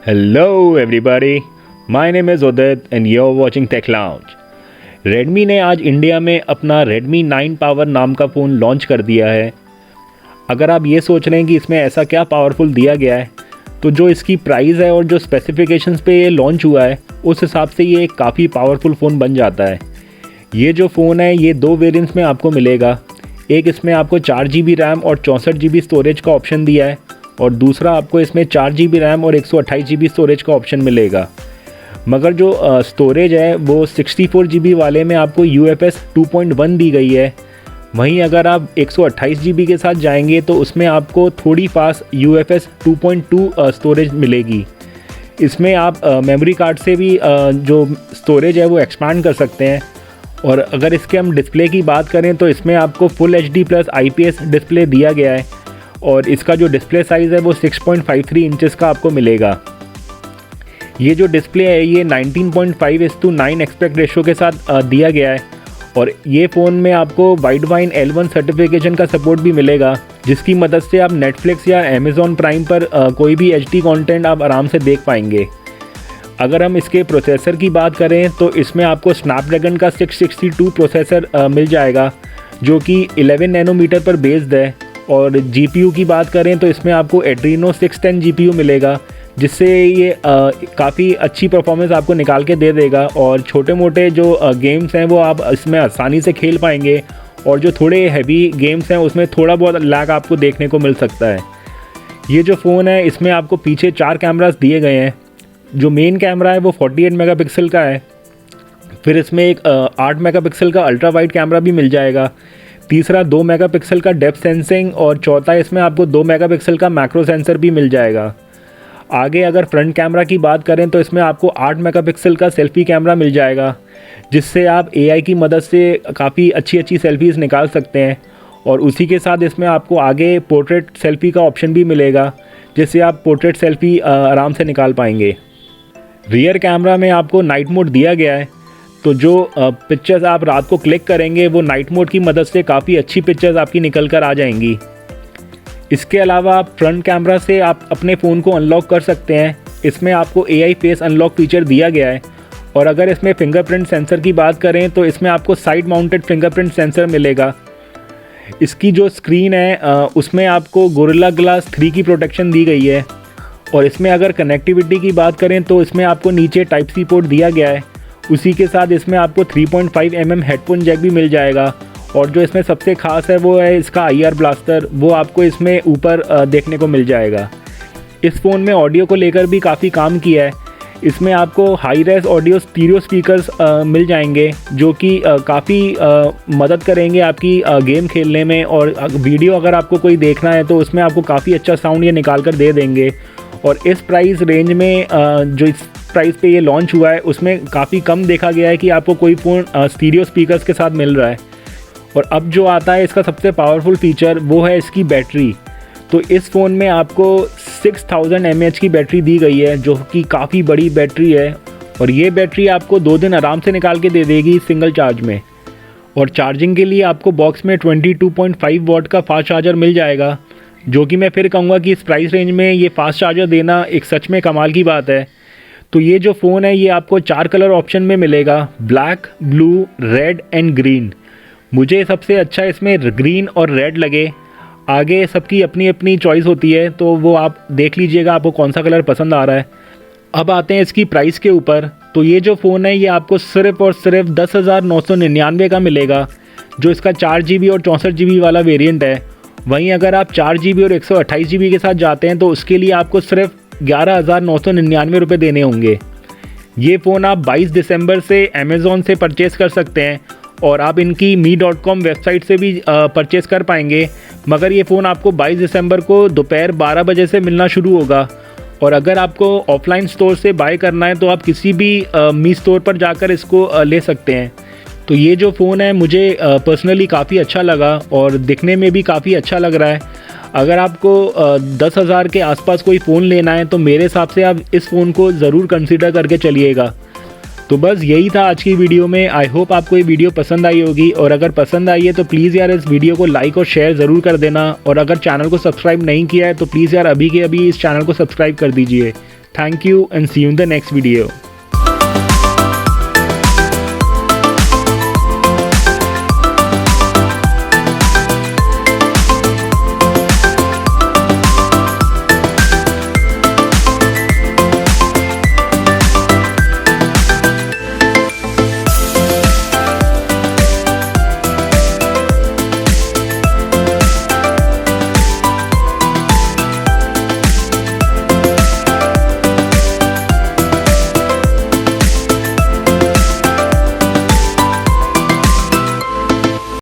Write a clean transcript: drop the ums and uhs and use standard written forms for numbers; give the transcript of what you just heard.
Hello everybody, my name is Udit and you're watching Tech Lounge. Redmi ने आज India में अपना Redmi 9 Power नाम का फ़ोन लॉन्च कर दिया है। अगर आप ये सोच रहे हैं कि इसमें ऐसा क्या पावरफुल दिया गया है, तो जो इसकी प्राइस है और जो स्पेसिफिकेशंस पे ये लॉन्च हुआ है उस हिसाब से ये एक काफ़ी पावरफुल फ़ोन बन जाता है। ये जो फ़ोन है ये दो वेरिएंट्स में आपको मिलेगा। एक इसमें आपको 4GB रैम और 64GB स्टोरेज का ऑप्शन दिया है और दूसरा आपको इसमें 4GB रैम और 128GB स्टोरेज का ऑप्शन मिलेगा। मगर जो स्टोरेज है वो 64GB वाले में आपको UFS 2.1 दी गई है। वहीं अगर आप 128GB के साथ जाएंगे तो उसमें आपको थोड़ी फास्ट UFS 2.2 स्टोरेज मिलेगी। इसमें आप मेमोरी कार्ड से भी जो स्टोरेज है वो एक्सपांड कर सकते हैं। और अगर इसके हम डिस्प्ले की बात करें तो इसमें आपको full HD plus IPS display दिया गया है और इसका जो डिस्प्ले साइज़ है वो 6.53 इंचेस का आपको मिलेगा। ये जो डिस्प्ले है ये 19.5:9 एस्पेक्ट रेशो के साथ दिया गया है और ये फ़ोन में आपको वाइडवाइन L1 सर्टिफिकेशन का सपोर्ट भी मिलेगा, जिसकी मदद से आप नेटफ्लिक्स या अमेज़ॉन प्राइम पर कोई भी HD कंटेंट आप आराम से देख पाएंगे। अगर हम इसके प्रोसेसर की बात करें तो इसमें आपको स्नैपड्रैगन का 662 प्रोसेसर मिल जाएगा, जो कि 11 नैनोमीटर पर बेस्ड है। और GPU की बात करें तो इसमें आपको एड्रीनो 610 GPU मिलेगा, जिससे ये काफ़ी अच्छी परफॉर्मेंस आपको निकाल के दे देगा और छोटे मोटे जो गेम्स हैं वो आप इसमें आसानी से खेल पाएंगे और जो थोड़े हैवी गेम्स हैं उसमें थोड़ा बहुत लैग आपको देखने को मिल सकता है। ये जो फ़ोन है इसमें आपको पीछे 4 कैमरास दिए गए हैं। जो मेन कैमरा है वो 48 मेगापिक्सल का है। फिर इसमें एक 8 मेगापिक्सल का अल्ट्रा वाइड कैमरा भी मिल जाएगा। तीसरा 2 मेगापिक्सल का डेप्थ सेंसिंग और चौथा इसमें आपको 2 मेगापिक्सल का मैक्रो सेंसर भी मिल जाएगा। आगे अगर फ्रंट कैमरा की बात करें तो इसमें आपको 8 मेगापिक्सल का सेल्फ़ी कैमरा मिल जाएगा, जिससे आप AI की मदद से काफ़ी अच्छी सेल्फ़ीज़ निकाल सकते हैं। और उसी के साथ इसमें आपको आगे पोर्ट्रेट सेल्फ़ी का ऑप्शन भी मिलेगा, जिससे आप पोर्ट्रेट सेल्फ़ी आराम से निकाल पाएंगे। रियर कैमरा में आपको नाइट मोड दिया गया है, तो जो पिक्चर्स आप रात को क्लिक करेंगे वो नाइट मोड की मदद से काफ़ी अच्छी पिक्चर्स आपकी निकल कर आ जाएंगी। इसके अलावा आप फ्रंट कैमरा से आप अपने फ़ोन को अनलॉक कर सकते हैं। इसमें आपको AI फेस अनलॉक फीचर दिया गया है। और अगर इसमें फिंगरप्रिंट सेंसर की बात करें तो इसमें आपको साइड माउंटेड फिंगरप्रिंट सेंसर मिलेगा। इसकी जो स्क्रीन है उसमें आपको गोरिल्ला ग्लास 3 की प्रोटेक्शन दी गई है। और इसमें अगर कनेक्टिविटी की बात करें तो इसमें आपको नीचे टाइप C पोर्ट दिया गया है। उसी के साथ इसमें आपको 3.5 mm हेडफोन जैक भी मिल जाएगा। और जो इसमें सबसे ख़ास है वो है इसका IR ब्लास्टर, वो आपको इसमें ऊपर देखने को मिल जाएगा। इस फ़ोन में ऑडियो को लेकर भी काफ़ी काम किया है। इसमें आपको high res audio stereo speakers मिल जाएंगे, जो कि काफ़ी मदद करेंगे आपकी गेम खेलने में। और वीडियो अगर आपको कोई देखना है तो उसमें आपको काफ़ी अच्छा साउंड ये निकाल कर दे देंगे। और इस प्राइस रेंज में जो इस प्राइस पे ये लॉन्च हुआ है उसमें काफ़ी कम देखा गया है कि आपको कोई फ़ोन स्टीरियो स्पीकर्स के साथ मिल रहा है। और अब जो आता है इसका सबसे पावरफुल फीचर वो है इसकी बैटरी। तो इस फ़ोन में आपको 6000 mAh की बैटरी दी गई है, जो कि काफ़ी बड़ी बैटरी है। और ये बैटरी आपको 2 दिन आराम से निकाल के दे देगी सिंगल चार्ज में। और चार्जिंग के लिए आपको बॉक्स में 22.5 वॉट का फास्ट चार्जर मिल जाएगा, जो कि मैं फिर कहूँगा कि इस प्राइस रेंज में ये फास्ट चार्जर देना एक सच में कमाल की बात है। तो ये जो फ़ोन है ये आपको 4 कलर ऑप्शन में मिलेगा, black, blue, red and green. मुझे सबसे अच्छा इसमें ग्रीन और रेड लगे। आगे सबकी अपनी अपनी चॉइस होती है, तो वो आप देख लीजिएगा आपको कौन सा कलर पसंद आ रहा है। अब आते हैं इसकी प्राइस के ऊपर। तो ये जो फ़ोन है ये आपको सिर्फ़ और सिर्फ 10,999 का मिलेगा, जो इसका 4GB और 64GB वाला वेरिएंट है। वहीं अगर आप 4GB और 128GB के साथ जाते हैं तो उसके लिए आपको सिर्फ 11,999 रुपये देने होंगे। ये फ़ोन आप 22 दिसंबर से अमेज़ॉन से परचेज़ कर सकते हैं और आप इनकी me.com वेबसाइट से भी परचेज़ कर पाएंगे। मगर ये फ़ोन आपको 22 दिसंबर को दोपहर 12 बजे से मिलना शुरू होगा। और अगर आपको ऑफलाइन स्टोर से बाय करना है तो आप किसी भी मी स्टोर पर जाकर इसको ले सकते हैं। तो ये जो फ़ोन है मुझे पर्सनली काफ़ी अच्छा लगा और दिखने में भी काफ़ी अच्छा लग रहा है। अगर आपको 10,000 के आसपास कोई फ़ोन लेना है तो मेरे हिसाब से आप इस फ़ोन को ज़रूर कंसीडर करके चलिएगा। तो बस यही था आज की वीडियो में। आई होप आपको ये वीडियो पसंद आई होगी, और अगर पसंद आई है तो प्लीज़ यार इस वीडियो को लाइक और शेयर ज़रूर कर देना। और अगर चैनल को सब्सक्राइब नहीं किया है तो प्लीज़ यार अभी के अभी इस चैनल को सब्सक्राइब कर दीजिए। Thank you and see you in the next video.